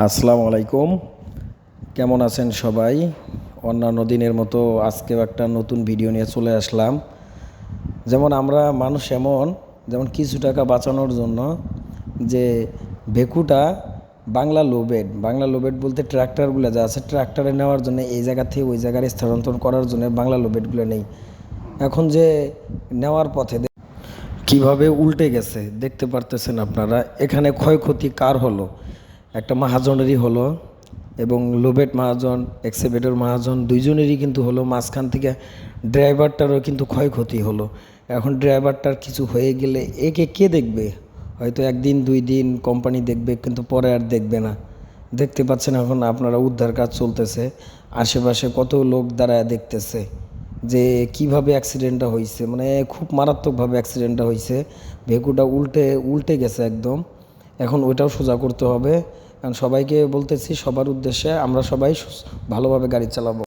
আসসালামু আলাইকুম। কেমন আছেন সবাই? অন্যান্য দিনের মতো আজকেও একটা নতুন ভিডিও নিয়ে চলে আসলাম। যেমন আমরা মানুষ এমন, যেমন কিছু টাকা বাঁচানোর জন্য যে ভেকুটা বাংলা লোবেড বলতে ট্র্যাক্টরগুলো যা আছে ট্র্যাক্টরে নেওয়ার জন্য এই জায়গা থেকে ওই জায়গায় স্থানান্তর করার জন্য বাংলা লোবেডগুলো নেই। এখন যে নেওয়ার পথে কিভাবে উল্টে গেছে দেখতে পারতেছেন আপনারা। এখানে ক্ষয়ক্ষতি কার হলো? একটা মাহাজনেরই হলো, এবং লোবেট মাহাজন এক্সেভেটর মাহাজন দুইজনেরই কিন্তু হলো। মাঝখান থেকে ড্রাইভারটারও কিন্তু ক্ষয়ক্ষতি হলো। এখন ড্রাইভারটার কিছু হয়ে গেলে একে কে দেখবে? হয়তো একদিন দুই দিন কোম্পানি দেখবে, কিন্তু পরে আর দেখবে না। দেখতে পাচ্ছেন এখন আপনারা উদ্ধার কাজ চলতেছে, আশেপাশে কত লোক দাঁড়ায় দেখতেছে যে কিভাবে অ্যাক্সিডেন্টটা হয়েছে। মানে খুব মারাত্মকভাবে অ্যাক্সিডেন্টটা হয়েছে। ভেকুটা উল্টে উল্টে গেছে একদম। এখন ওইটাও সোজা করতে হবে। কারণ সবাইকে বলতেছি, সবার উদ্দেশ্যে আমরা সবাই ভালোভাবে গাড়ি চালাবো।